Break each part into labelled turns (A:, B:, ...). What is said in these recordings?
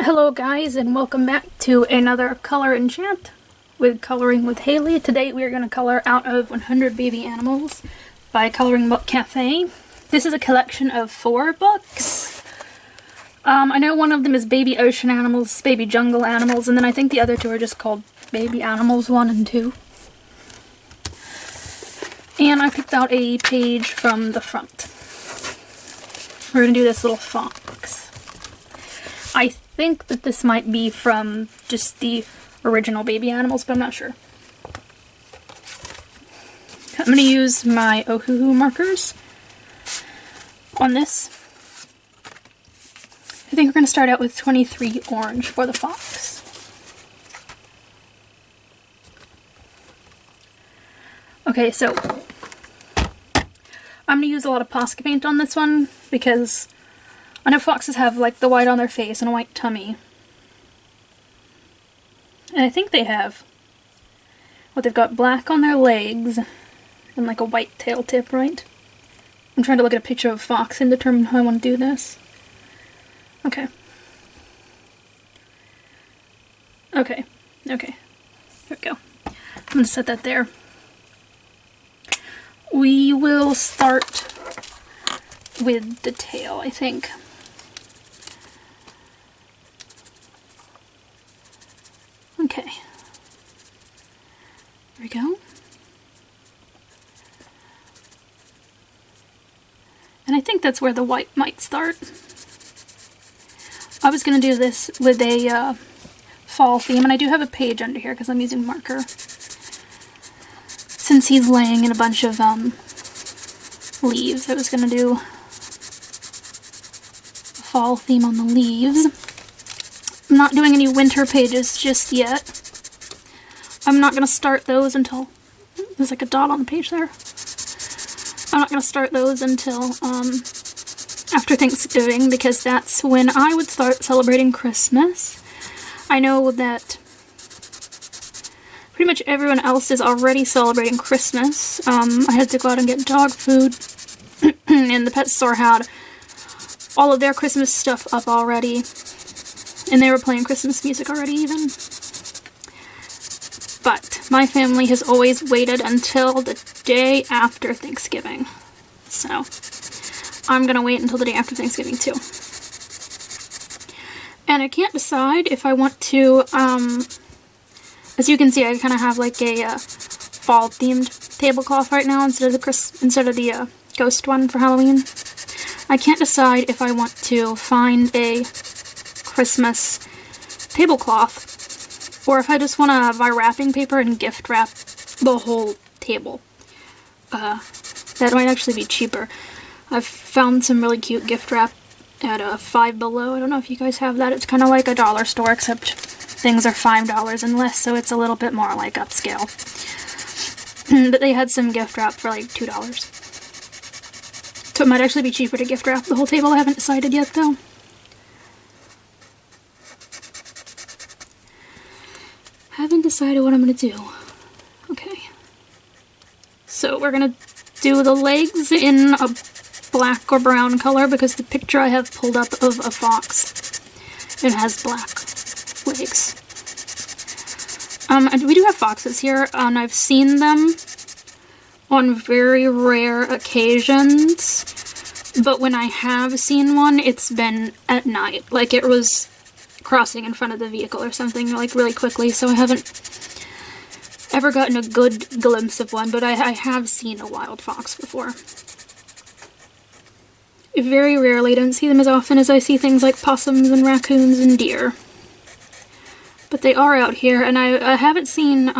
A: Hello guys, and welcome back to another Color Enchant with Coloring with Haley. Today we are going to color out of 100 Baby Animals by Coloring Book Cafe. This is a collection of 4 books. I know one of them is Baby Ocean Animals, Baby Jungle Animals, and then I think the other 2 are just called Baby Animals 1 and 2. And I picked out a page from the front. We're going to do this little fox. I think that this might be from just the original Baby Animals, but I'm not sure. I'm going to use my Ohuhu markers on this. I think we're going to start out with 23 orange for the fox. Okay, so I'm going to use a lot of Posca paint on this one because I know foxes have like the white on their face and a white tummy. And I think they have, well, they've got black on their legs and like a white tail tip, right? I'm trying to look at a picture of a fox and determine how I want to do this. Okay. Okay. Okay. Here we go. I'm going to set that there. We will start with the tail, I think. Okay. There we go. And I think that's where the white might start. I was going to do this with a fall theme, and I do have a page under here because I'm using marker. Since he's laying in a bunch of leaves, I was going to do a fall theme on the leaves. I'm not doing any winter pages just yet. I'm not going to start those until... There's like a dot on the page there. I'm not going to start those until after Thanksgiving because that's when I would start celebrating Christmas. I know that pretty much everyone else is already celebrating Christmas. I had to go out and get dog food, and the pet store had all of their Christmas stuff up already, and they were playing Christmas music already even. But my family has always waited until the day after Thanksgiving, so I'm gonna wait until the day after Thanksgiving too. And I can't decide if I want to, as you can see, I kind of have like a fall-themed tablecloth right now instead of the ghost one for Halloween. I can't decide if I want to find a Christmas tablecloth or if I just want to buy wrapping paper and gift wrap the whole table. That might actually be cheaper. I've found some really cute gift wrap at Five Below. I don't know if you guys have that. It's kind of like a dollar store, except things are $5 and less, so it's a little bit more like upscale. But they had some gift wrap for like $2. So it might actually be cheaper to gift wrap the whole table. I haven't decided yet, though. Haven't decided what I'm going to do. Okay. So we're going to do the legs in a black or brown color because the picture I have pulled up of a fox, it has black legs. And we do have foxes here, and I've seen them on very rare occasions, but when I have seen one, it's been at night. Like it was crossing in front of the vehicle or something, like really quickly, so I haven't ever gotten a good glimpse of one, but I have seen a wild fox before. Very rarely, don't see them as often as I see things like possums and raccoons and deer. But they are out here, and I haven't seen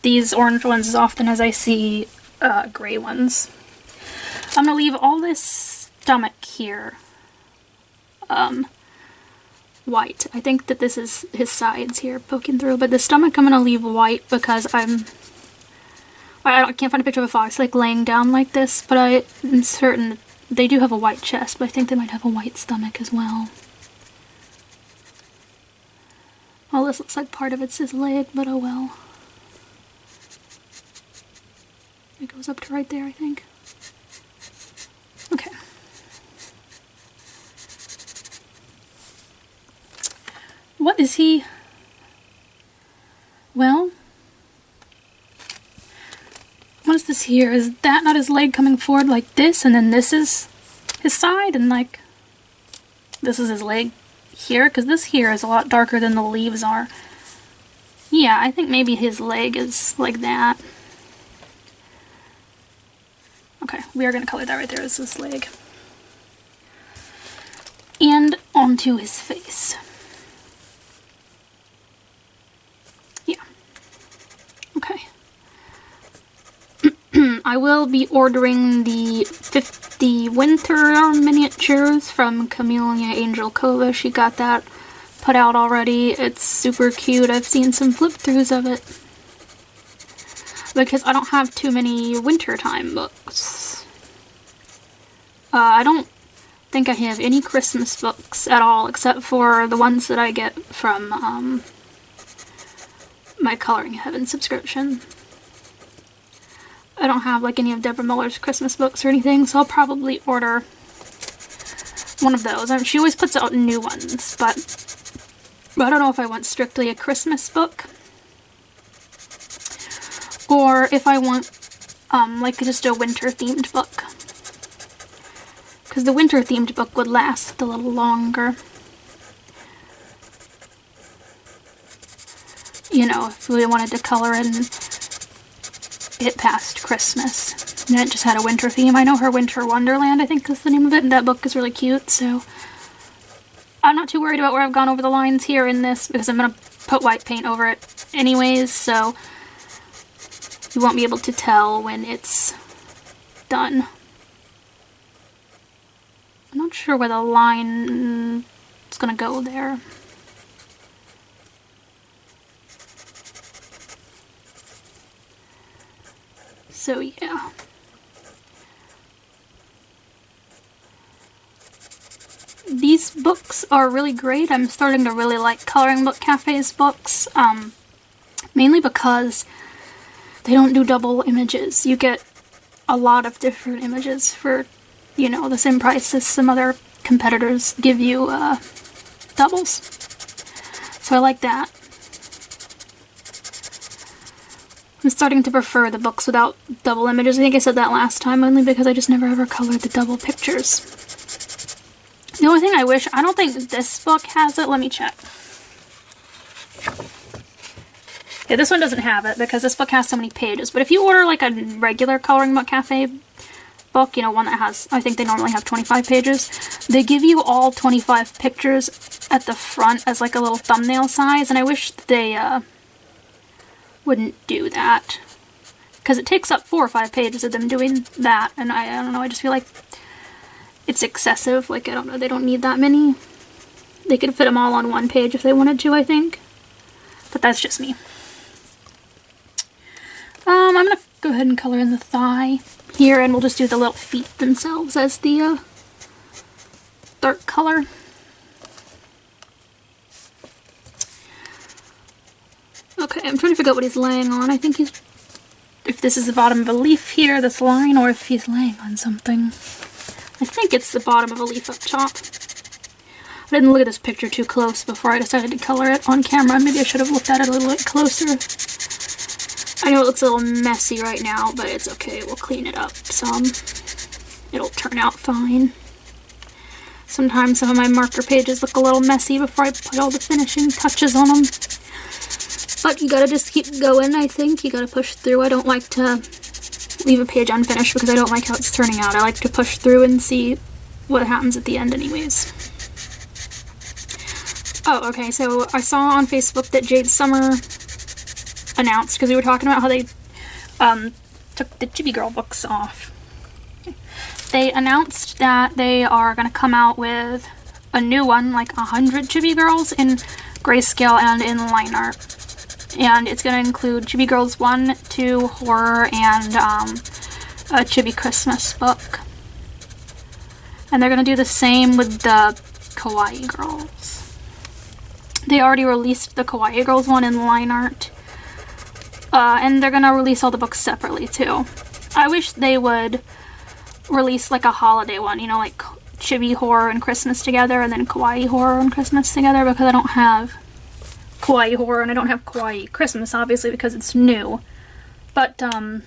A: these orange ones as often as I see gray ones. I'm going to leave all this stomach here white. I think that this is his sides here poking through, but the stomach I'm going to leave white because I can't find a picture of a fox like laying down like this, but I'm certain they do have a white chest, but I think they might have a white stomach as well. Well, this looks like part of it's his leg, but oh well. It goes up to right there, I think. Okay. What is he? Well, what is this here? Is that not his leg coming forward like this, and then this is his side, and like this is his leg here? Because this here is a lot darker than the leaves are. Yeah, I think maybe his leg is like that. Okay, we are going to color that right there as his leg. And onto his face. Yeah. Okay. I will be ordering the 50 winter miniatures from Camellia Angel Cova. She got that put out already. It's super cute. I've seen some flip-throughs of it. Because I don't have too many wintertime books. I don't think I have any Christmas books at all, except for the ones that I get from my Coloring Heaven subscription. I don't have like any of Deborah Miller's Christmas books or anything, so I'll probably order one of those. I mean, she always puts out new ones, but I don't know if I want strictly a Christmas book, or if I want like just a winter themed book. Because the winter themed book would last a little longer. You know, if we wanted to color in it past Christmas. And it just had a winter theme. I know her Winter Wonderland, I think is the name of it, and that book is really cute, so I'm not too worried about where I've gone over the lines here in this, because I'm going to put white paint over it anyways, so you won't be able to tell when it's done. I'm not sure where the line is going to go there. So yeah. These books are really great. I'm starting to really like Coloring Book Cafe's books, mainly because they don't do double images. You get a lot of different images for, you know, the same price as some other competitors give you doubles. So I like that. I'm starting to prefer the books without double images. I think I said that last time, only because I just never ever colored the double pictures. The only thing I wish, I don't think this book has it. Let me check. Yeah, this one doesn't have it because this book has so many pages. But if you order like a regular Coloring Book Cafe book, you know, one that has, I think they normally have 25 pages, they give you all 25 pictures at the front as like a little thumbnail size, and I wish they wouldn't do that, because it takes up 4 or 5 pages of them doing that, and I don't know, I just feel like it's excessive. Like, I don't know, they don't need that many. They could fit them all on one page if they wanted to, I think, but that's just me. I'm gonna go ahead and color in the thigh here, and we'll just do the little feet themselves as the dark color. Okay, I'm trying to figure out what he's laying on. I think he's, if this is the bottom of a leaf here, this line, or if he's laying on something. I think it's the bottom of a leaf up top. I didn't look at this picture too close before I decided to color it on camera. Maybe I should have looked at it a little bit closer. I know it looks a little messy right now, but it's okay. We'll clean it up some. It'll turn out fine. Sometimes some of my marker pages look a little messy before I put all the finishing touches on them. But you gotta just keep going, I think. You gotta push through. I don't like to leave a page unfinished because I don't like how it's turning out. I like to push through and see what happens at the end anyways. Oh, okay, so I saw on Facebook that Jade Summer announced, because we were talking about how they took the Chibi Girl books off. They announced that they are going to come out with a new one, like 100 Chibi Girls in grayscale and in line art. And it's going to include Chibi Girls 1, 2, horror, and a Chibi Christmas book. And they're going to do the same with the Kawaii Girls. They already released the Kawaii Girls one in line art. And they're going to release all the books separately, too. I wish they would release, like, a holiday one, you know, like Chibi Horror and Christmas together, and then Kawaii Horror and Christmas together, because I don't have Kawaii Horror, and I don't have Kawaii Christmas, obviously, because it's new. But, I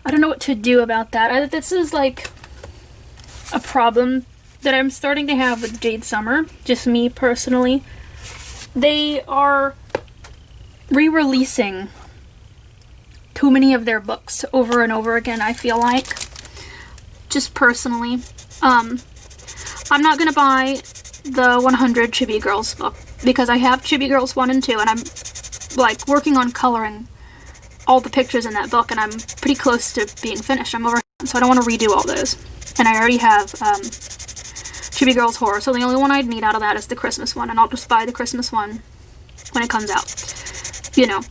A: don't know what to do about that. This is, like, a problem that I'm starting to have with Jade Summer, just me personally. They are re-releasing too many of their books over and over again, I feel like. Just personally. I'm not gonna buy the 100 Chibi Girls book, because I have Chibi Girls 1 and 2, and I'm, like, working on coloring all the pictures in that book, and I'm pretty close to being finished. I'm over, so I don't want to redo all those. And I already have, Chibi Girls Horror, so the only one I'd need out of that is the Christmas one, and I'll just buy the Christmas one when it comes out. You know.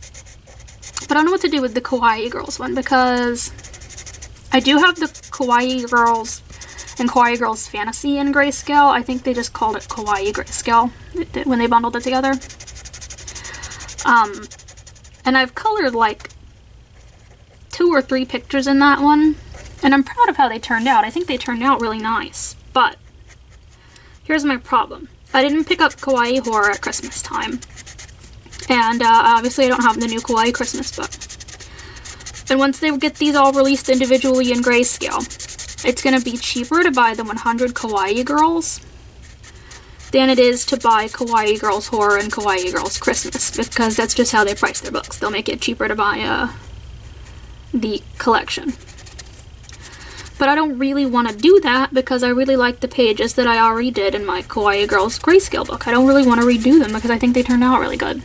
A: But I don't know what to do with the Kawaii Girls one, because I do have the Kawaii Girls and Kawaii Girls Fantasy in grayscale. I think they just called it Kawaii Grayscale when they bundled it together. And I've colored like 2 or 3 pictures in that one, and I'm proud of how they turned out. I think they turned out really nice, but here's my problem. I didn't pick up Kawaii Horror at Christmas time, and obviously I don't have the new Kawaii Christmas book. And once they get these all released individually in grayscale, it's going to be cheaper to buy the 100 Kawaii Girls than it is to buy Kawaii Girls Horror and Kawaii Girls Christmas, because that's just how they price their books. They'll make it cheaper to buy the collection. But I don't really want to do that, because I really like the pages that I already did in my Kawaii Girls grayscale book. I don't really want to redo them, because I think they turned out really good.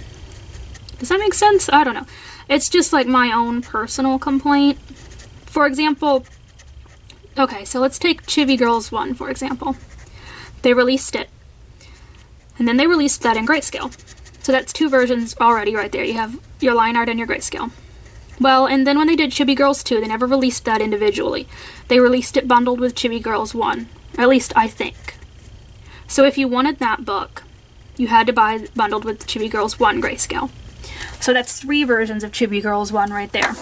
A: Does that make sense? I don't know. It's just like my own personal complaint. For example, okay, so let's take Chibi Girls 1, for example. They released it, and then they released that in grayscale. So that's 2 versions already right there. You have your line art and your grayscale. Well, and then when they did Chibi Girls 2, they never released that individually. They released it bundled with Chibi Girls 1. At least I think. So if you wanted that book, you had to buy it bundled with Chibi Girls 1 grayscale. So that's 3 versions of Chibi Girls 1 right there.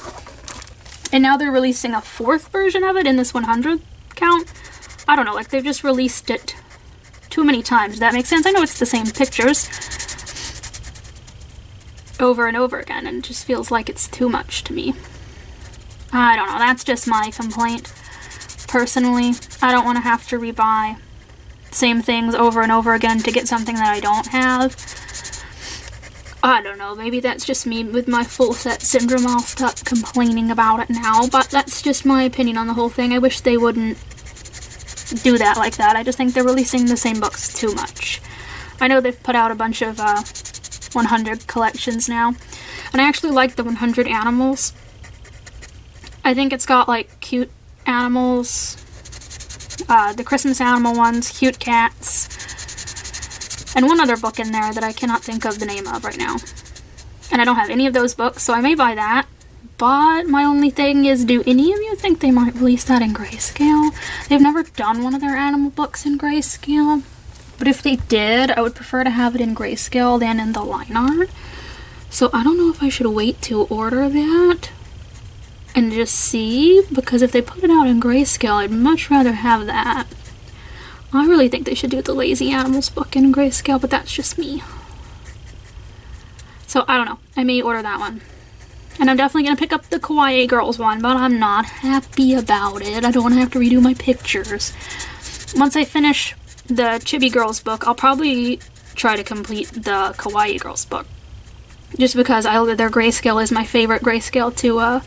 A: And now they're releasing a 4th version of it in this 100 count. I don't know, like they've just released it too many times. Does that make sense? I know it's the same pictures over and over again, and it just feels like it's too much to me. I don't know, that's just my complaint. Personally, I don't want to have to rebuy the same things over and over again to get something that I don't have. I don't know, maybe that's just me with my full set syndrome. I'll stop complaining about it now, but that's just my opinion on the whole thing. I wish they wouldn't do that like that. I just think they're releasing the same books too much. I know they've put out a bunch of 100 collections now, and I actually like the 100 animals. I think it's got like cute animals, the Christmas animal ones, cute cats, and one other book in there that I cannot think of the name of right now. And I don't have any of those books, so I may buy that. But my only thing is, do any of you think they might release that in grayscale? They've never done one of their animal books in grayscale. But if they did, I would prefer to have it in grayscale than in the line art. So I don't know if I should wait to order that and just see, because if they put it out in grayscale, I'd much rather have that. I really think they should do the Lazy Animals book in grayscale, but that's just me. So I don't know. I may order that one. And I'm definitely going to pick up the Kawaii Girls one, but I'm not happy about it. I don't want to have to redo my pictures. Once I finish the Chibi Girls book, I'll probably try to complete the Kawaii Girls book. Just because their grayscale is my favorite grayscale to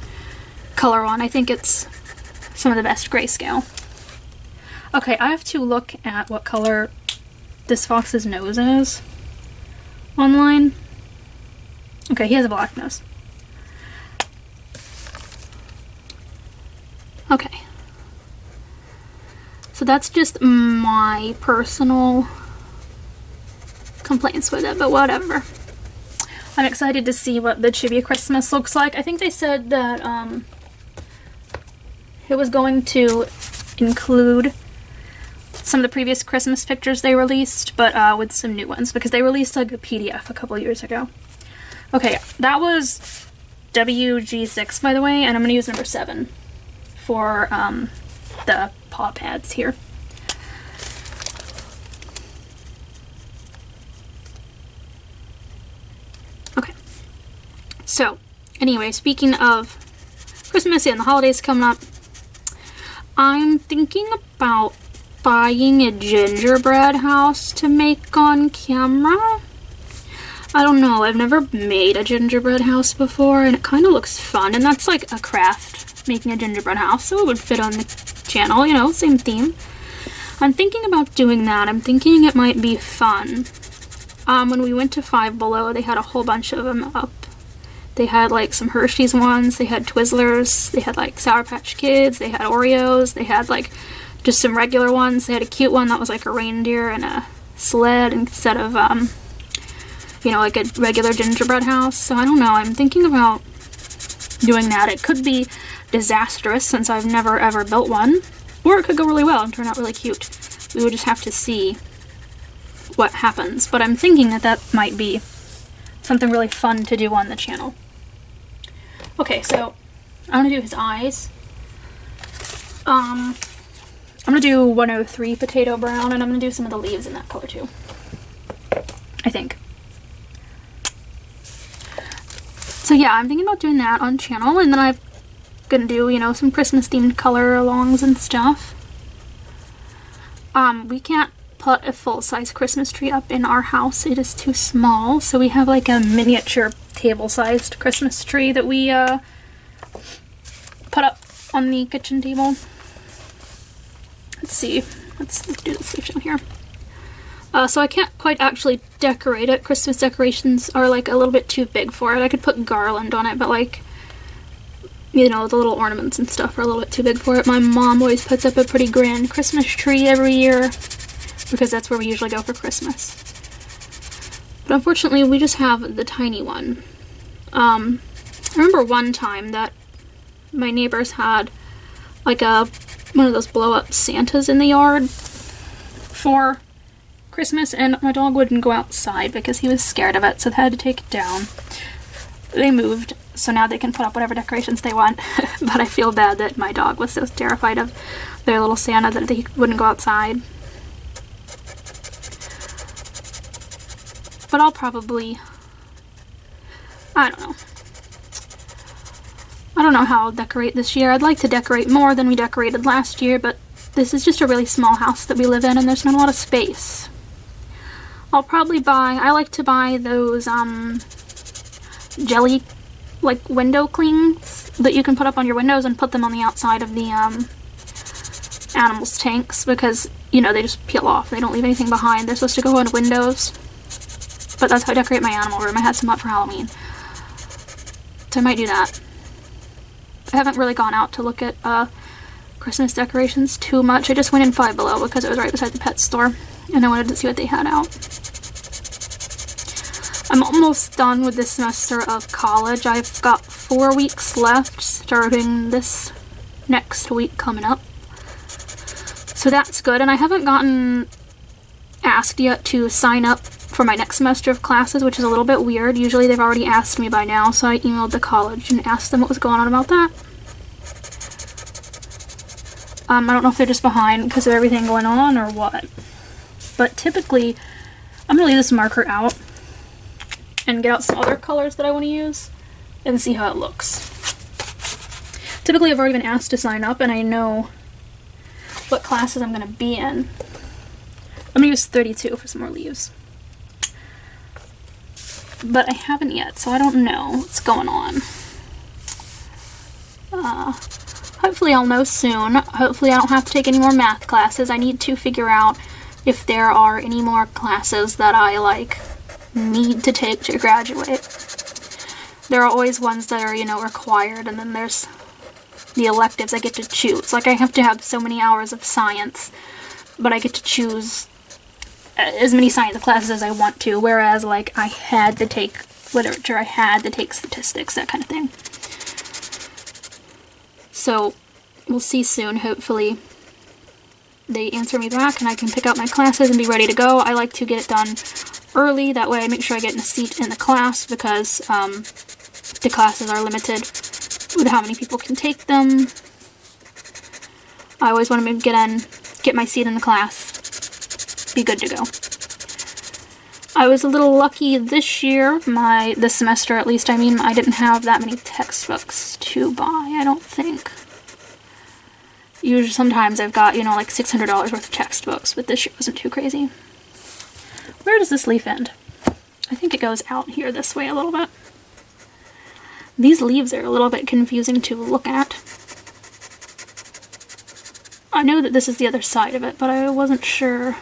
A: color on. I think it's some of the best grayscale. Okay, I have to look at what color this fox's nose is online. Okay, he has a black nose. Okay. So that's just my personal complaints with it, but whatever. I'm excited to see what the Chibi Christmas looks like. I think they said that it was going to include some of the previous Christmas pictures they released, but with some new ones, because they released like a PDF a couple years ago. Okay, that was WG6, by the way, and I'm going to use number 7 for the paw pads here. So, anyway, speaking of Christmas and the holidays coming up, I'm thinking about buying a gingerbread house to make on camera. I don't know, I've never made a gingerbread house before, and it kind of looks fun, and that's like a craft, making a gingerbread house, so it would fit on the channel, you know, same theme. I'm thinking about doing that. I'm thinking it might be fun. When we went to Five Below, they had a whole bunch of them up. They had like some Hershey's ones, they had Twizzlers, they had like Sour Patch Kids, they had Oreos, they had like just some regular ones. They had a cute one that was like a reindeer and a sled instead of, you know, like a regular gingerbread house. So I don't know, I'm thinking about doing that. It could be disastrous since I've never ever built one, or it could go really well and turn out really cute. We would just have to see what happens, but I'm thinking that that might be something really fun to do on the channel. Okay, so I'm gonna do his eyes. I'm gonna do 103 potato brown, and I'm gonna do some of the leaves in that color too, I think. So yeah, I'm thinking about doing that on channel, and then I'm gonna do, you know, some Christmas themed color alongs and stuff. We can't put a full-size Christmas tree up in our house. It is too small, so we have like a miniature table-sized Christmas tree that we put up on the kitchen table. Let's see, let's do this leaf down here. So I can't quite actually decorate it. Christmas decorations are like a little bit too big for it. I could put garland on it, but like, you know, the little ornaments and stuff are a little bit too big for it. My mom always puts up a pretty grand Christmas tree every year because that's where we usually go for Christmas. But unfortunately, we just have the tiny one. I remember one time that my neighbors had like one of those blow-up Santas in the yard for Christmas, and my dog wouldn't go outside because he was scared of it, so they had to take it down. They moved, so now they can put up whatever decorations they want, but I feel bad that my dog was so terrified of their little Santa that he wouldn't go outside. But I'll probably, I don't know. I don't know how I'll decorate this year. I'd like to decorate more than we decorated last year, but this is just a really small house that we live in, and there's not a lot of space. I'll probably I like to buy those, jelly, like, window clings that you can put up on your windows and put them on the outside of the, animals' tanks, because, you know, they just peel off. They don't leave anything behind. They're supposed to go on windows. But that's how I decorate my animal room. I had some up for Halloween. So I might do that. I haven't really gone out to look at, Christmas decorations too much. I just went in Five Below because it was right beside the pet store, and I wanted to see what they had out. I'm almost done with this semester of college. I've got 4 weeks left, starting this next week coming up. So that's good, and I haven't gotten asked yet to sign up for my next semester of classes, which is a little bit weird. Usually they've already asked me by now, so I emailed the college and asked them what was going on about that. I don't know if they're just behind because of everything going on or what. But typically, I'm going to leave this marker out and get out some other colors that I want to use and see how it looks. Typically, I've already been asked to sign up and I know what classes I'm going to be in. I'm going to use 32 for some more leaves. But I haven't yet, so I don't know what's going on. Hopefully I'll know soon. Hopefully I don't have to take any more math classes. I need to figure out if there are any more classes that I, like, need to take to graduate. There are always ones that are, you know, required, and then there's the electives I get to choose. Like, I have to have so many hours of science, but I get to choose as many science classes as I want to, whereas, like, I had to take literature, I had to take statistics, that kind of thing. So, we'll see soon. Hopefully they answer me back and I can pick out my classes and be ready to go. I like to get it done early, that way I make sure I get in a seat in the class, because the classes are limited with how many people can take them. I always want to get my seat in the class, be good to go. I was a little lucky this year, this semester at least, I mean, I didn't have that many textbooks to buy, I don't think. Usually, sometimes I've got, you know, like $600 worth of textbooks, but this year wasn't too crazy. Where does this leaf end? I think it goes out here this way a little bit. These leaves are a little bit confusing to look at. I know that this is the other side of it, but I wasn't sure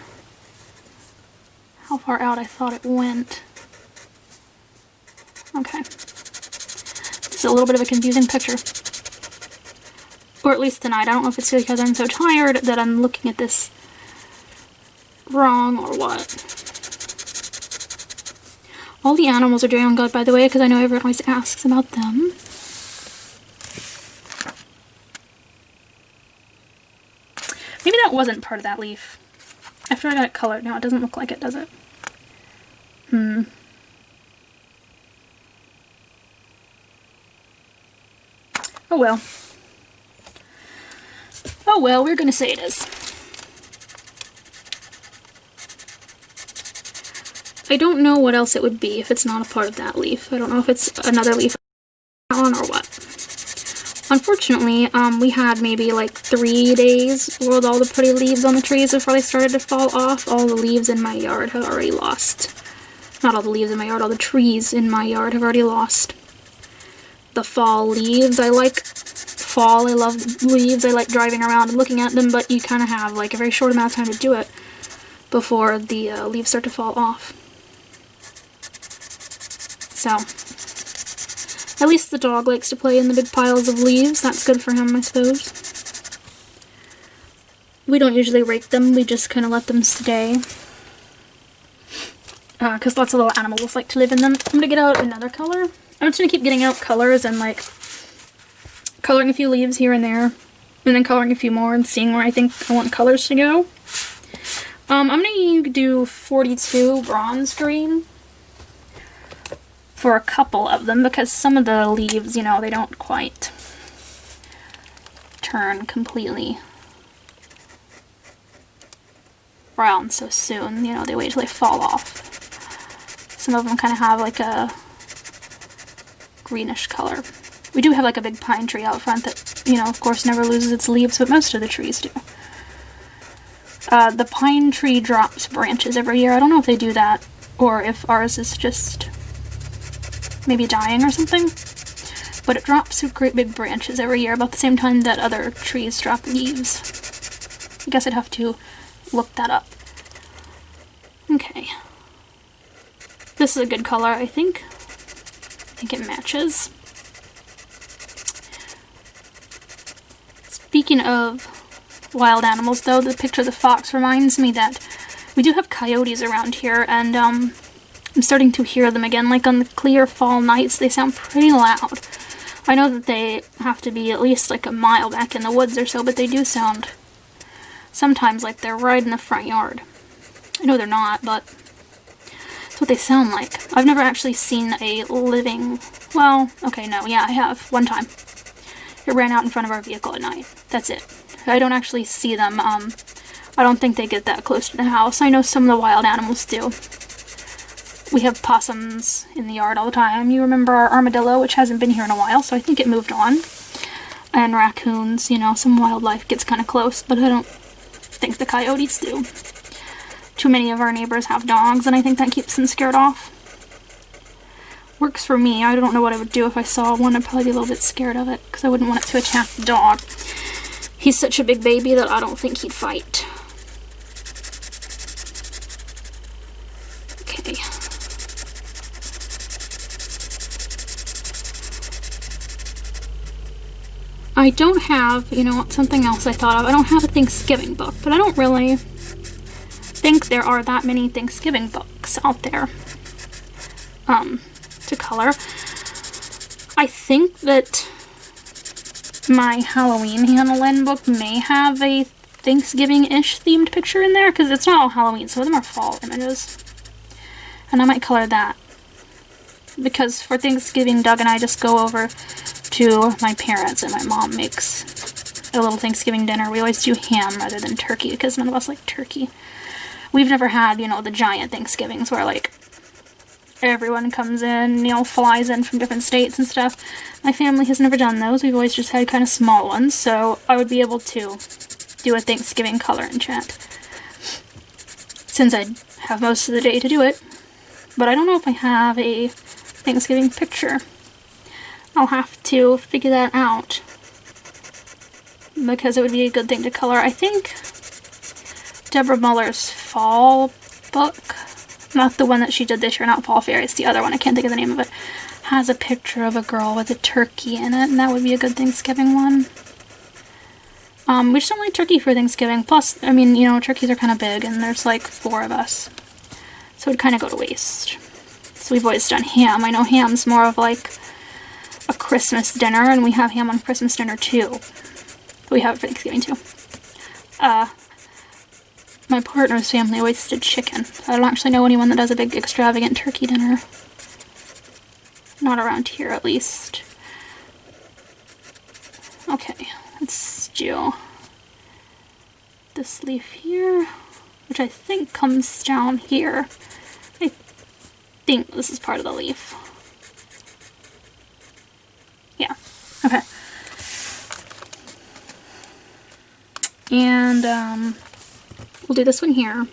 A: how far out I thought it went. Okay. This is a little bit of a confusing picture. Or at least tonight. I don't know if it's because I'm so tired that I'm looking at this wrong or what. All the animals are doing good, by the way, because I know everyone always asks about them. Maybe that wasn't part of that leaf. After I got it colored, now it doesn't look like it, does it? Oh well. Oh well, we're gonna say it is. I don't know what else it would be if it's not a part of that leaf. I don't know if it's another leaf on or what. Unfortunately, we had maybe like 3 days with all the pretty leaves on the trees before they started to fall off. All the leaves in my yard have already lost. Not all the leaves in my yard, all the trees in my yard have already lost the fall leaves. I like fall, I love leaves, I like driving around and looking at them, but you kind of have like a very short amount of time to do it before the leaves start to fall off. So, at least the dog likes to play in the big piles of leaves. That's good for him, I suppose. We don't usually rake them, we just kind of let them stay. Because lots of little animals like to live in them. I'm going to get out another color. I'm just going to keep getting out colors and like coloring a few leaves here and there. And then coloring a few more and seeing where I think I want colors to go. I'm going to do 42 bronze green for a couple of them, because some of the leaves, you know, they don't quite turn completely brown so soon. You know, they wait till they fall off. Some of them kind of have like a greenish color. We do have like a big pine tree out front that, you know, of course never loses its leaves, but most of the trees do. The pine tree drops branches every year. I don't know if they do that, or if ours is just maybe dying or something, but it drops great big branches every year about the same time that other trees drop leaves. I guess I'd have to look that up. Okay. This is a good color, I think. I think it matches. Speaking of wild animals, though, the picture of the fox reminds me that we do have coyotes around here, and I'm starting to hear them again. Like on the clear fall nights, they sound pretty loud. I know that they have to be at least like a mile back in the woods or so, but they do sound sometimes like they're right in the front yard. I know they're not, but that's what they sound like. I've never actually seen a living, well, okay, no, yeah, I have, one time. It ran out in front of our vehicle at night. That's it. I don't actually see them. I don't think they get that close to the house. I know some of the wild animals do. We have possums in the yard all the time. You remember our armadillo, which hasn't been here in a while, so I think it moved on. And raccoons, you know, some wildlife gets kind of close, but I don't think the coyotes do. Too many of our neighbors have dogs, and I think that keeps them scared off. Works for me. I don't know what I would do if I saw one. I'd probably be a little bit scared of it, because I wouldn't want it to attack the dog. He's such a big baby that I don't think he'd fight. Okay. I don't have, you know, something else I thought of. I don't have a Thanksgiving book, but I don't really think there are that many Thanksgiving books out there to color. I think that my Halloween Hannah Lynn book may have a Thanksgiving-ish themed picture in there, because it's not all Halloween, some of them are fall images. And I might color that, because for Thanksgiving, Doug and I just go over to my parents, and my mom makes a little Thanksgiving dinner. We always do ham rather than turkey, because none of us like turkey. We've never had, you know, the giant Thanksgivings where, like, everyone comes in, you know, flies in from different states and stuff. My family has never done those. We've always just had kind of small ones, so I would be able to do a Thanksgiving color enchant, since I'd have most of the day to do it. But I don't know if I have a Thanksgiving picture. I'll have to figure that out, because it would be a good thing to color. I think Deborah Muller's fall book, not the one that she did this year, not Fall Fairies, the other one, I can't think of the name of it, has a picture of a girl with a turkey in it, and that would be a good Thanksgiving one. We just don't like turkey for Thanksgiving. Plus, I mean, you know, turkeys are kind of big, and there's like 4 of us, so it'd kind of go to waste. So we've always done ham. I know ham's more of like a Christmas dinner, and we have ham on Christmas dinner too. We have it for Thanksgiving too. My partner's family always did chicken. I don't actually know anyone that does a big extravagant turkey dinner. Not around here, at least. Okay, let's do this leaf here, which I think comes down here. I think this is part of the leaf. Yeah, okay. And we'll do this one here.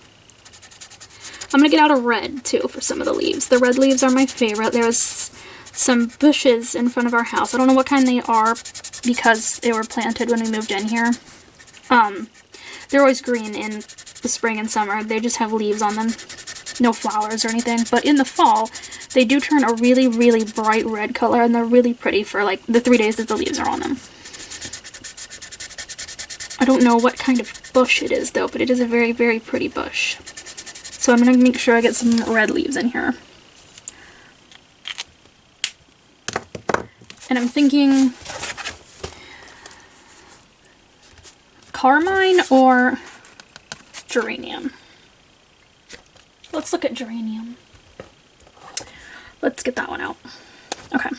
A: I'm gonna get out a red too for some of the leaves. The red leaves are my favorite. There's some bushes in front of our house. I don't know what kind they are because they were planted when we moved in here. They're always green in the spring and summer. They just have leaves on them. No flowers or anything. But in the fall, they do turn a really, really bright red color, and they're really pretty for like the 3 days that the leaves are on them. I don't know what kind of bush it is though, but it is a very, very pretty bush. So I'm going to make sure I get some red leaves in here. And I'm thinking carmine or geranium. Let's look at geranium. Let's get that one out. Okay.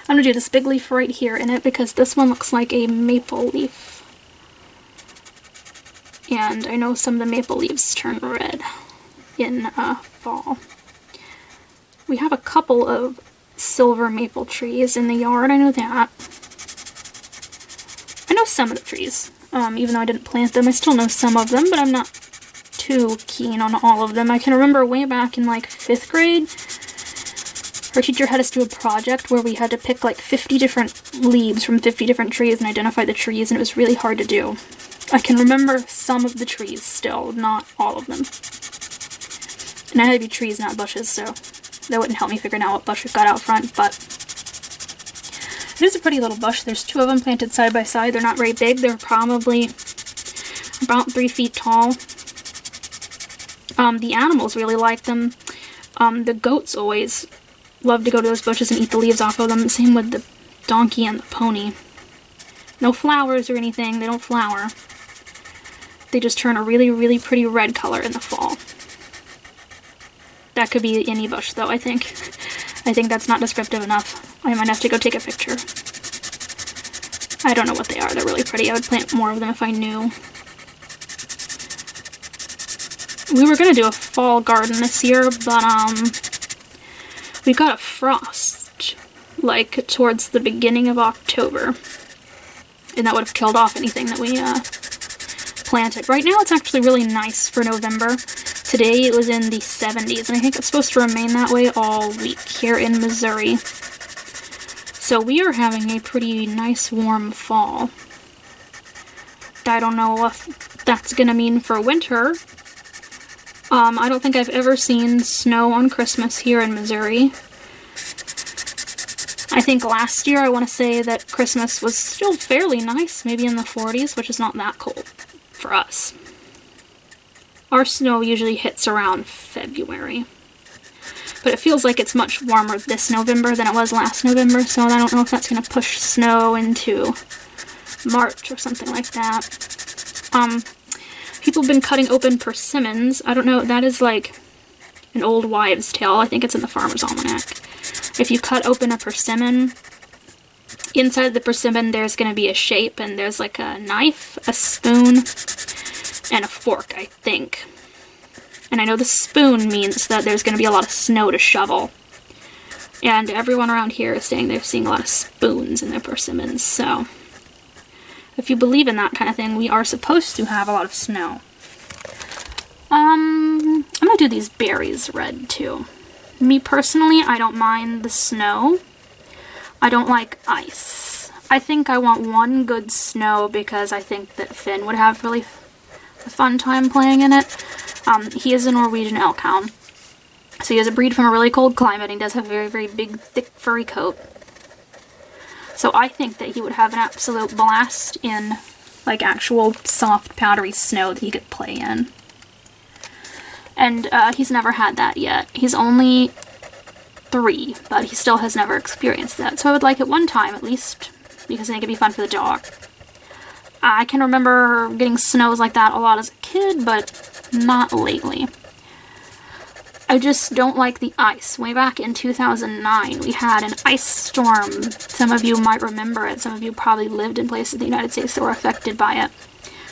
A: I'm going to do this big leaf right here in it because this one looks like a maple leaf. And I know some of the maple leaves turn red in fall. We have a couple of silver maple trees in the yard, I know that. I know some of the trees, even though I didn't plant them. I still know some of them, but I'm not too keen on all of them. I can remember way back in like 5th grade, our teacher had us do a project where we had to pick like 50 different leaves from 50 different trees and identify the trees, and it was really hard to do. I can remember some of the trees still, not all of them. And it had to be trees, not bushes, so that wouldn't help me figuring out what bush we've got out front, but it is a pretty little bush. There's 2 of them planted side by side. They're not very big. They're probably about 3 feet tall. The animals really like them. The goats always love to go to those bushes and eat the leaves off of them. Same with the donkey and the pony. No flowers or anything. They don't flower. They just turn a really, really pretty red color in the fall. That could be any bush, though, I think. I think that's not descriptive enough. I might have to go take a picture. I don't know what they are. They're really pretty. I would plant more of them if I knew. We were going to do a fall garden this year, but we got a frost, like, towards the beginning of October. And that would have killed off anything that we planted. Right now it's actually really nice for November. Today it was in the 70s, and I think it's supposed to remain that way all week here in Missouri. So we are having a pretty nice warm fall. I don't know what that's gonna mean for winter. I don't think I've ever seen snow on Christmas here in Missouri. I think last year I want to say that Christmas was still fairly nice, maybe in the 40s, which is not that cold for us. Our snow usually hits around February. But it feels like it's much warmer this November than it was last November, so I don't know if that's going to push snow into March or something like that. People have been cutting open persimmons. I don't know, that is like an old wives' tale. I think it's in the Farmer's Almanac. If you cut open a persimmon, inside the persimmon there's going to be a shape, and there's like a knife, a spoon, and a fork, I think. And I know the spoon means that there's going to be a lot of snow to shovel. And everyone around here is saying they're seeing a lot of spoons in their persimmons, so if you believe in that kind of thing, we are supposed to have a lot of snow. I'm gonna do these berries red too. Me personally, I don't mind the snow. I don't like ice. I think I want one good snow because I think that Finn would have really a fun time playing in it. He is a Norwegian elk hound. So he has a breed from a really cold climate, and he does have a very, very big, thick, furry coat. So I think that he would have an absolute blast in, like, actual soft, powdery snow that he could play in. And he's never had that yet. He's only 3, but he still has never experienced that. So I would like it one time, at least, because I think it'd be fun for the dog. I can remember getting snows like that a lot as a kid, but not lately. I just don't like the ice. Way back in 2009, we had an ice storm. Some of you might remember it. Some of you probably lived in places in the United States that were affected by it.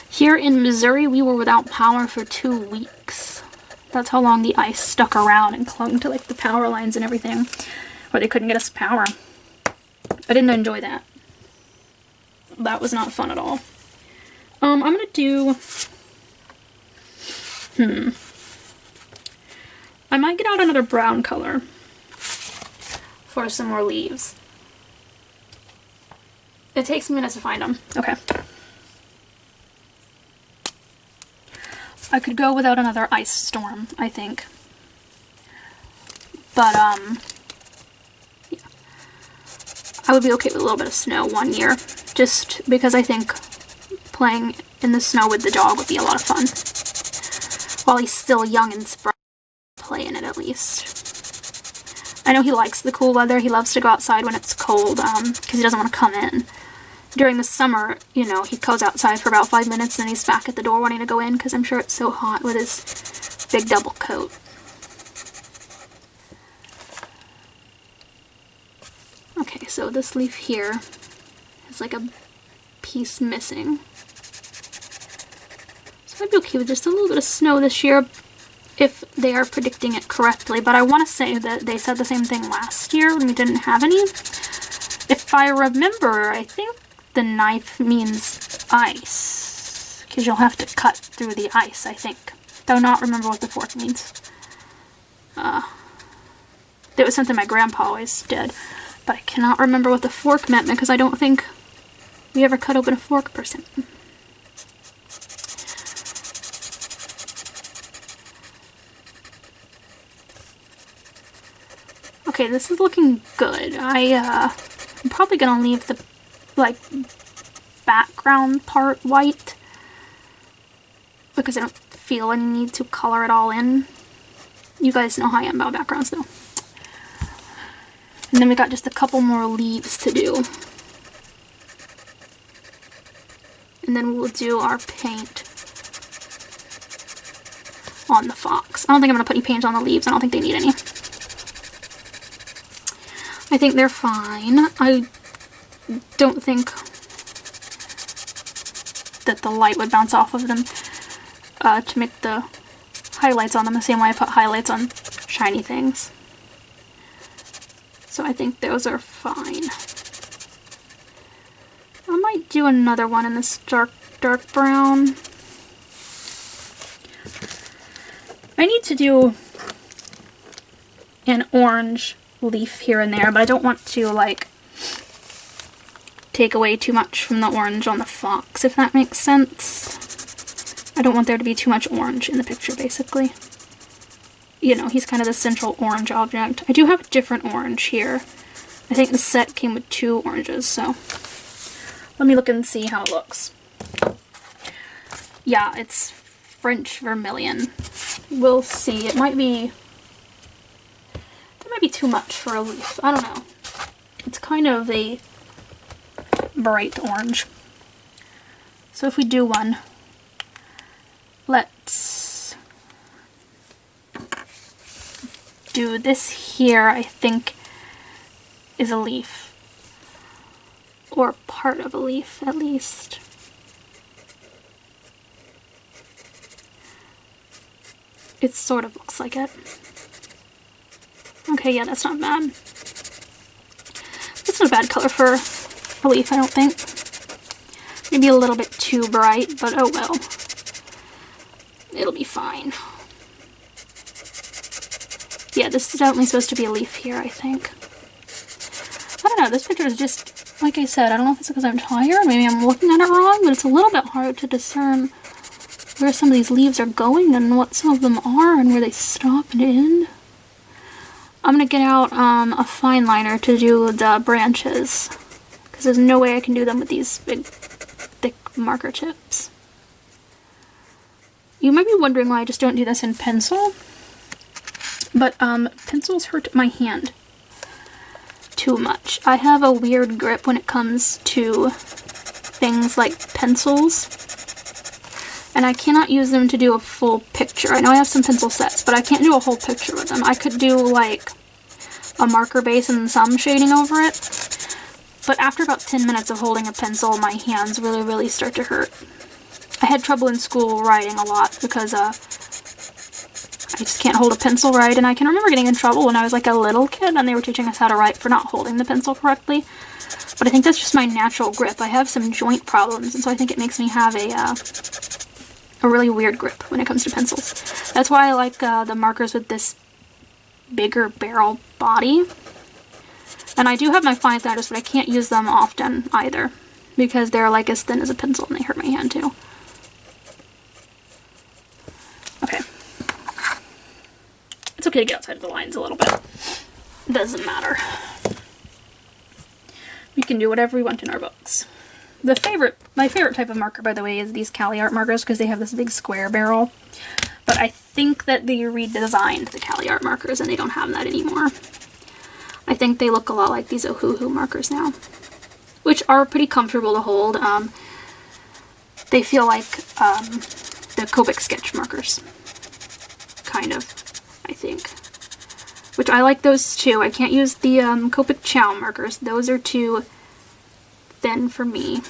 A: Here in Missouri, we were without power for 2 weeks. That's how long the ice stuck around and clung to, like, the power lines and everything, or they couldn't get us power. I didn't enjoy that. That was not fun at all. I'm gonna do... I might get out another brown color for some more leaves. It takes minutes to find them. Okay. I could go without another ice storm, I think. But, yeah. I would be okay with a little bit of snow one year, just because I think playing in the snow with the dog would be a lot of fun. While he's still young and spry. Play in it at least. I know he likes the cool weather. He loves to go outside when it's cold because he doesn't want to come in. During the summer, you know, he goes outside for about 5 minutes and he's back at the door wanting to go in because I'm sure it's so hot with his big double coat. Okay, so this leaf here is like a piece missing. So I'd be okay with just a little bit of snow this year, if they are predicting it correctly, but I want to say that they said the same thing last year when we didn't have any. If I remember, I think the knife means ice, because you'll have to cut through the ice, I think. Though not remember what the fork means. That was something my grandpa always did, but I cannot remember what the fork meant because I don't think we ever cut open a fork person. Okay, this is looking good. I'm probably gonna leave the, like, background part white because I don't feel any need to color it all in. You guys know how I am about backgrounds, though. And then we got just a couple more leaves to do. And then we'll do our paint on the fox. I don't think I'm gonna put any paint on the leaves. I don't think they need any. I think they're fine. I don't think that the light would bounce off of them to make the highlights on them the same way I put highlights on shiny things. So I think those are fine. I might do another one in this dark brown. I need to do an orange leaf here and there, but I don't want to, like, take away too much from the orange on the fox, if that makes sense. I don't want there to be too much orange in the picture, basically. You know, he's kind of the central orange object. I do have a different orange here. I think the set came with 2 oranges, so let me look and see how it looks. Yeah, it's French vermilion. We'll see. It might be too much for a leaf. I don't know. It's kind of a bright orange. So if we do one, let's do this here, I think is a leaf. Or part of a leaf, at least. it sort of looks like it. Okay, yeah, that's not bad. It's not a bad color for a leaf, I don't think. Maybe a little bit too bright, but oh well. It'll be fine. Yeah, this is definitely supposed to be a leaf here, I think. I don't know, this picture is just, like I said, I don't know if it's because I'm tired, maybe I'm looking at it wrong, but it's a little bit hard to discern where some of these leaves are going and what some of them are and where they stop and end. I'm gonna get out a fine liner to do the branches, because there's no way I can do them with these big, thick marker tips. You might be wondering why I just don't do this in pencil, but pencils hurt my hand too much. I have a weird grip when it comes to things like pencils, and I cannot use them to do a full picture. I know I have some pencil sets, but I can't do a whole picture with them. I could do like a marker base and some shading over it, but after about 10 minutes of holding a pencil, my hands really start to hurt. I had trouble in school writing a lot because I just can't hold a pencil right, and I can remember getting in trouble when I was like a little kid and they were teaching us how to write for not holding the pencil correctly. But I think that's just my natural grip. I have some joint problems, and so I think it makes me have a really weird grip when it comes to pencils. That's why I like the markers with this bigger barrel body. And I do have my fine liners, but I can't use them often either, because they're like as thin as a pencil and they hurt my hand too. Okay. It's okay to get outside of the lines a little bit. It doesn't matter. We can do whatever we want in our books. My favorite type of marker, by the way, is these Cali Art markers, because they have this big square barrel. But I think that they redesigned the Cali Art markers and they don't have that anymore. I think they look a lot like these Ohuhu markers now, which are pretty comfortable to hold. They feel like the Copic sketch markers, kind of, I think. Which I like those too. I can't use the Copic Chow markers. Those are too thin for me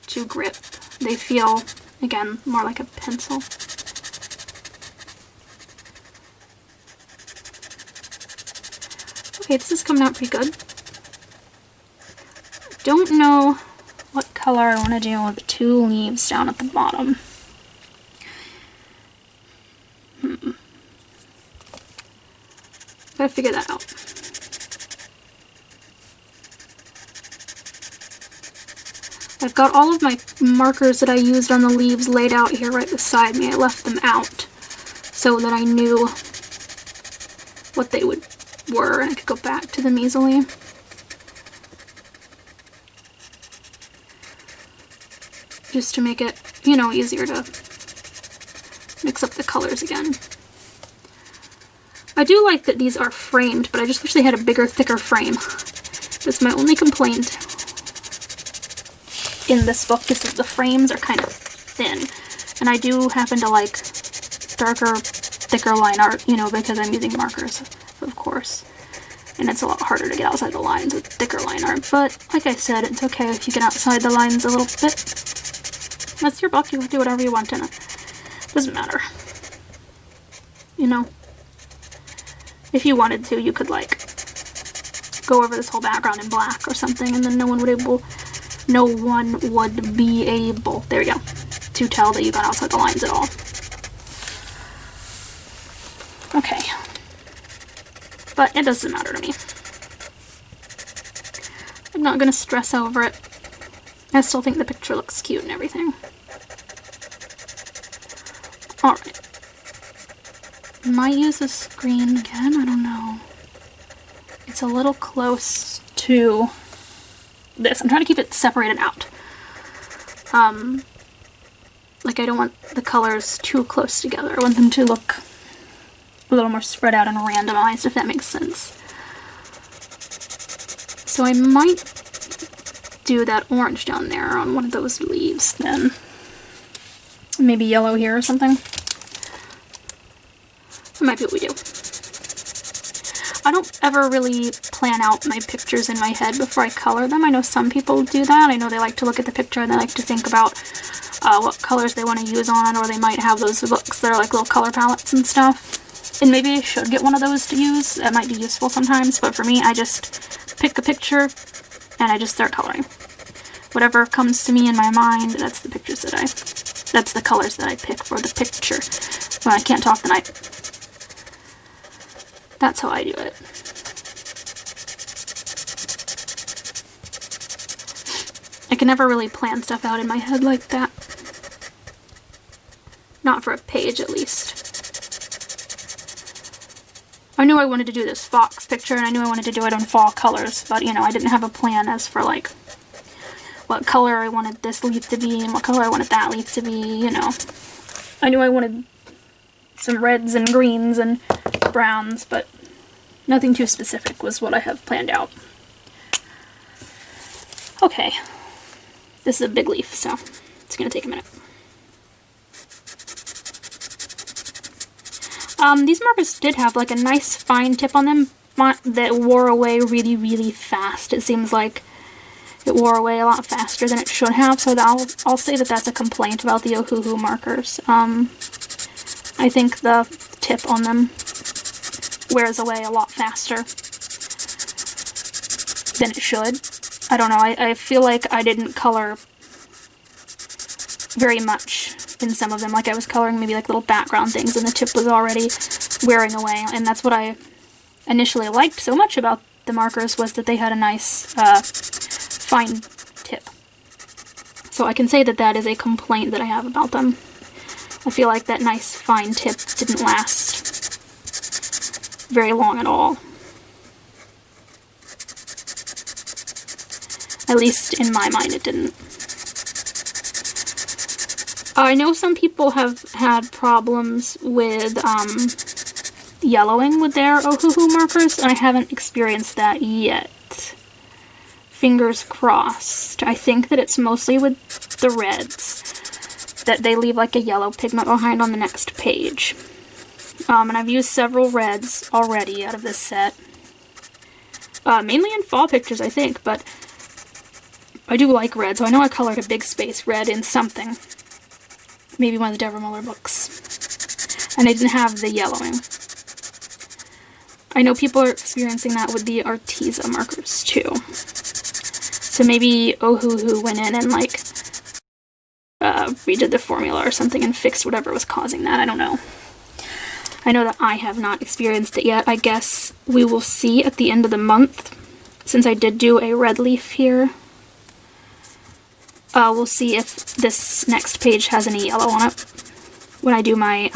A: to grip. They feel, again, more like a pencil. Okay, this is coming out pretty good. Don't know what color I want to do with the two leaves down at the bottom. Gotta figure that out. I've got all of my markers that I used on the leaves laid out here right beside me. I left them out so that I knew what they were and I could go back to them easily. Just to make it, you know, easier to mix up the colors again. I do like that these are framed, but I just wish they had a bigger, thicker frame. That's my only complaint in this book, is that the frames are kind of thin. And I do happen to like darker, thicker line art, you know, because I'm using markers, of course. And it's a lot harder to get outside the lines with thicker line art. But like I said, it's okay if you get outside the lines a little bit. That's your book, you can do whatever you want in it. Doesn't matter. You know? If you wanted to, you could like go over this whole background in black or something, and then no one would be able, there we go, to tell that you got outside the lines at all. Okay. But it doesn't matter to me. I'm not gonna stress over it. I still think the picture looks cute and everything. Alright. Might use this green again, I don't know. It's a little close to this. I'm trying to keep it separated out. Like I don't want the colors too close together. I want them to look a little more spread out and randomized, if that makes sense. So I might do that orange down there on one of those leaves then. Maybe yellow here or something. That might be what we do. I don't ever really plan out my pictures in my head before I color them. I know some people do that. I know they like to look at the picture and they like to think about what colors they want to use on, or they might have those books that are like little color palettes and stuff. And maybe I should get one of those to use. That might be useful sometimes, but for me, I just pick a picture and I just start coloring. Whatever comes to me in my mind, that's the pictures that that's the colors that I pick for the picture. When I can't talk tonight. That's how I do it. I can never really plan stuff out in my head like that. Not for a page, at least. I knew I wanted to do this fox picture, and I knew I wanted to do it in fall colors, but, you know, I didn't have a plan as for, like, what color I wanted this leaf to be and what color I wanted that leaf to be, you know. I knew I wanted some reds and greens and browns, but nothing too specific was what I have planned out. Okay. This is a big leaf, so it's going to take a minute. These markers did have like a nice fine tip on them that wore away really, really fast. It seems like it wore away a lot faster than it should have, so I'll say that that's a complaint about the Ohuhu markers. I think the tip on them wears away a lot faster than it should. I don't know, I feel like I didn't color very much in some of them. Like I was coloring maybe like little background things and the tip was already wearing away. And that's what I initially liked so much about the markers, was that they had a nice fine tip. So I can say that that is a complaint that I have about them. I feel like that nice fine tip didn't last very long at all. At least in my mind it didn't. I know some people have had problems with yellowing with their Ohuhu markers, and I haven't experienced that yet. Fingers crossed. I think that it's mostly with the reds, that they leave like a yellow pigment behind on the next page. And I've used several reds already out of this set. Mainly in fall pictures, I think, but I do like red, so I know I colored a big space red in something. Maybe one of the Deborah Muller books. And they didn't have the yellowing. I know people are experiencing that with the Arteza markers, too. So maybe Ohuhu went in and, like, redid the formula or something and fixed whatever was causing that. I don't know. I know that I have not experienced it yet. I guess we will see at the end of the month, since I did do a red leaf here. We'll see if this next page has any yellow on it. When I do my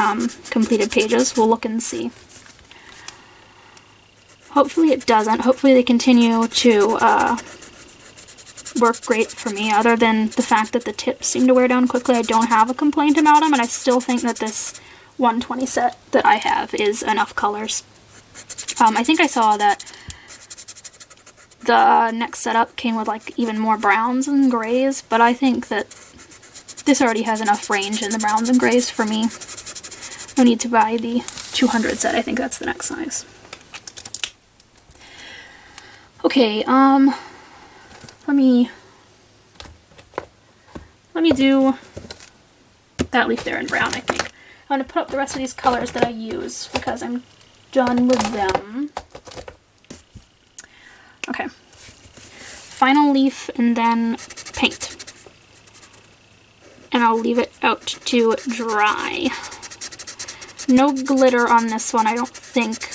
A: completed pages, we'll look and see. Hopefully it doesn't. Hopefully they continue to work great for me. Other than the fact that the tips seem to wear down quickly, I don't have a complaint about them, and I still think that this 120 set that I have is enough colors. I think I saw that the next setup came with like even more browns and grays, but I think that this already has enough range in the browns and grays for me. No need to buy the 200 set. I think that's the next size. Okay, let me do that leaf there in brown, I think. I'm going to put up the rest of these colors that I use because I'm done with them. Okay. Final leaf and then paint. And I'll leave it out to dry. No glitter on this one, I don't think.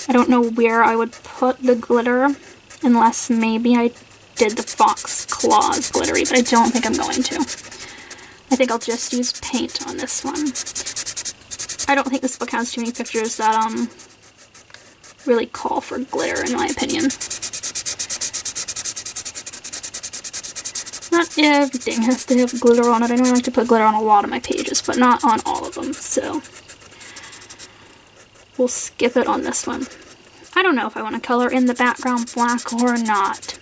A: I don't know where I would put the glitter, unless maybe I did the fox claws glittery, but I don't think I'm going to. I think I'll just use paint on this one. I don't think this book has too many pictures that really call for glitter, in my opinion. Not everything has to have glitter on it. I know I like to put glitter on a lot of my pages, but not on all of them, so we'll skip it on this one. I don't know if I want to color in the background black or not.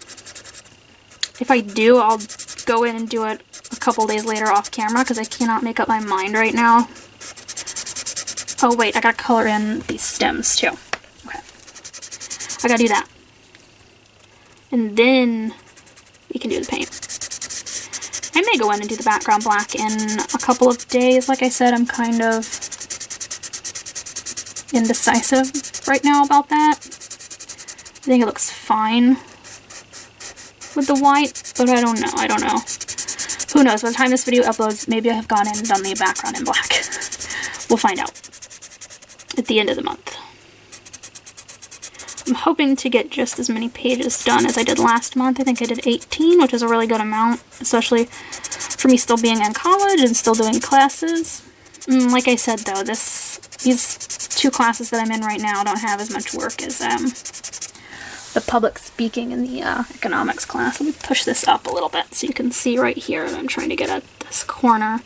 A: If I do, I'll go in and do it a couple days later off camera, because I cannot make up my mind right now. Oh wait, I gotta color in these stems too. Okay. I gotta do that. And then we can do the paint. I may go in and do the background black in a couple of days. Like I said, I'm kind of indecisive right now about that. I think it looks fine with the white, but I don't know. Who knows? By the time this video uploads, maybe I have gone in and done the background in black. We'll find out at the end of the month. I'm hoping to get just as many pages done as I did last month. I think I did 18, which is a really good amount, especially for me still being in college and still doing classes. Like I said, though, these two classes that I'm in right now don't have as much work as the public speaking and the economics class. Let me push this up a little bit so you can see right here that I'm trying to get at this corner.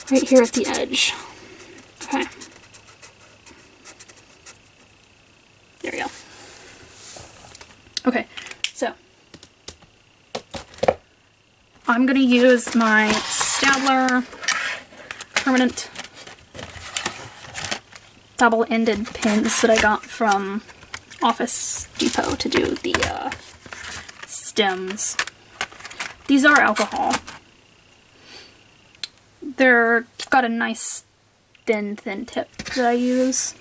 A: Right here at the edge. Okay. There we go. Okay, so I'm going to use my Stadler permanent double-ended pins that I got from Office Depot to do the stems. These are alcohol. They're got a nice thin tip that I use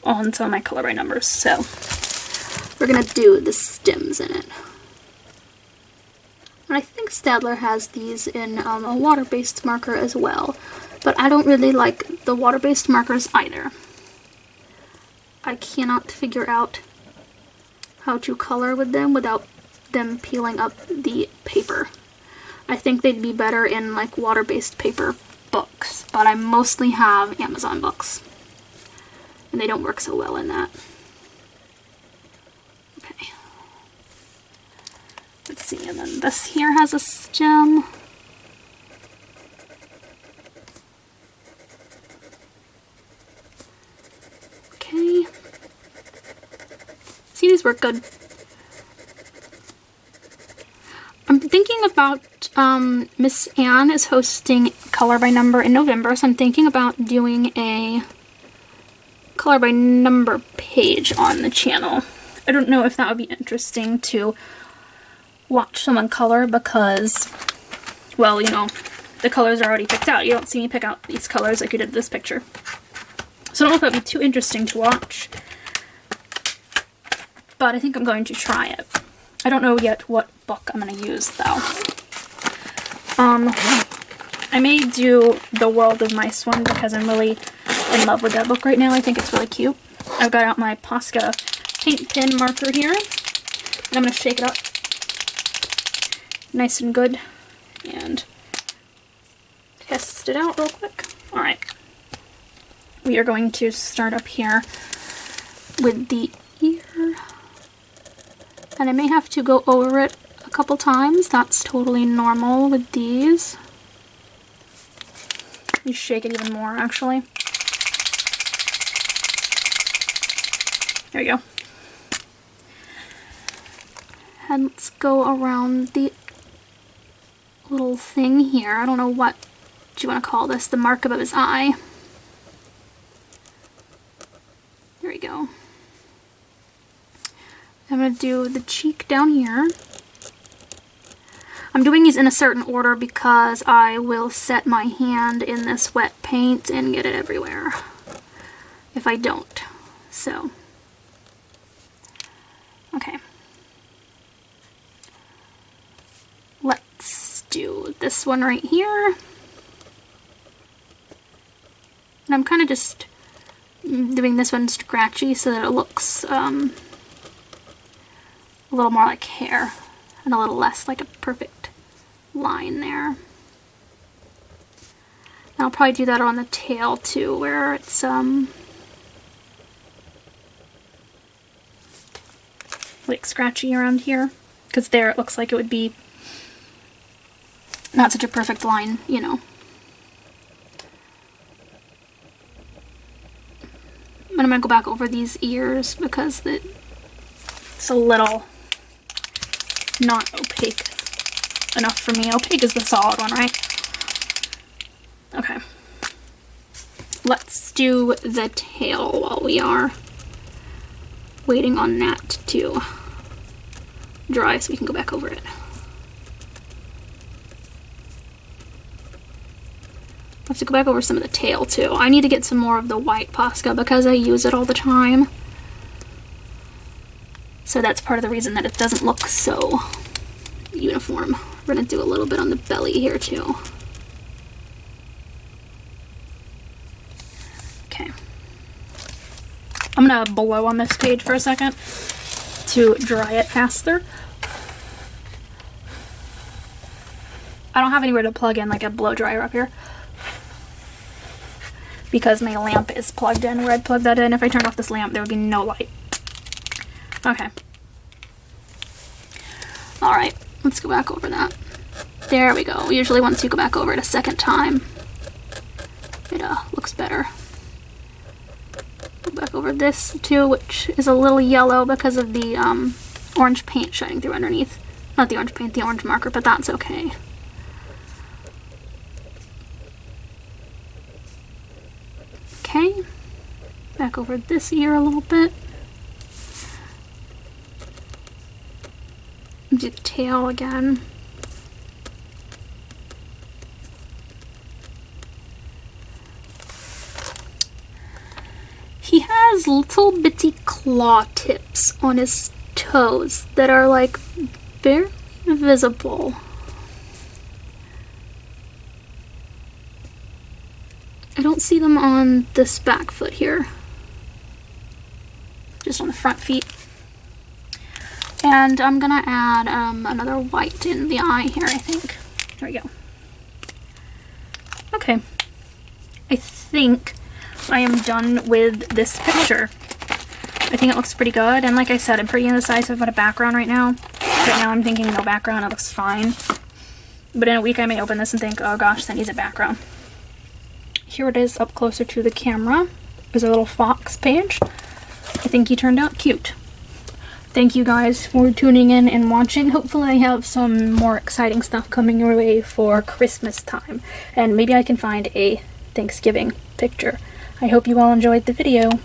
A: on some of my color by numbers, so we're gonna do the stems in it. And I think Stadler has these in a water-based marker as well, but I don't really like the water-based markers either. I cannot figure out how to color with them without them peeling up the paper. I think they'd be better in like water-based paper books, but I mostly have Amazon books, and they don't work so well in that. Okay. Let's see, and then this here has a stem. Okay. See, these work good. I'm thinking about, Miss Anne is hosting Color by Number in November, so I'm thinking about doing a color by number page on the channel. I don't know if that would be interesting to watch someone color because, well, you know, the colors are already picked out. You don't see me pick out these colors like you did this picture. So I don't know if that would be too interesting to watch, but I think I'm going to try it. I don't know yet what book I'm going to use, though. I may do the World of Mice one because I'm really in love with that book right now. I think it's really cute. I've got out my Posca paint pen marker here, and I'm going to shake it up nice and good and test it out real quick. Alright. We are going to start up here with the ear. And I may have to go over it a couple times. That's totally normal with these. You shake it even more, actually. There you go. And let's go around the little thing here. I don't know what you want to call this. The mark above his eye. There we go. I'm going to do the cheek down here. I'm doing these in a certain order because I will set my hand in this wet paint and get it everywhere if I don't. So, okay. Let's do this one right here. And I'm kind of just doing this one scratchy so that it looks a little more like hair and a little less like a perfect line there. And I'll probably do that on the tail too, where it's like scratchy around here, because there it looks like it would be not such a perfect line, you know. And I'm going to go back over these ears because it's a little not opaque enough for me. Opaque is the solid one, right? Okay. Let's do the tail while we are waiting on that to dry so we can go back over it. Let's go back over some of the tail too. I need to get some more of the white Posca because I use it all the time. So that's part of the reason that it doesn't look so uniform. We're gonna do a little bit on the belly here too. Okay. I'm gonna blow on this page for a second to dry it faster. I don't have anywhere to plug in like a blow dryer up here because my lamp is plugged in where I'd plug that in. If I turned off this lamp, there would be no light. Okay. Alright, let's go back over that. There we go. Usually once you go back over it a second time, it looks better. Go back over this too, which is a little yellow because of the orange paint shining through underneath. Not the orange paint, the orange marker, but that's okay. Okay, back over this ear a little bit. Do the tail again. He has little bitty claw tips on his toes that are like barely visible. I don't see them on this back foot here, just on the front feet. And I'm gonna add another white in the eye here, I think. There we go. Okay, I think I am done with this picture. I think it looks pretty good, and like I said, I'm pretty indecisive about a background right now. Right now I'm thinking no background, it looks fine. But in a week I may open this and think, oh gosh, that needs a background. Here it is up closer to the camera. There's a little fox page. I think he turned out cute. Thank you guys for tuning in and watching. Hopefully I have some more exciting stuff coming your way for Christmas time. And maybe I can find a Thanksgiving picture. I hope you all enjoyed the video.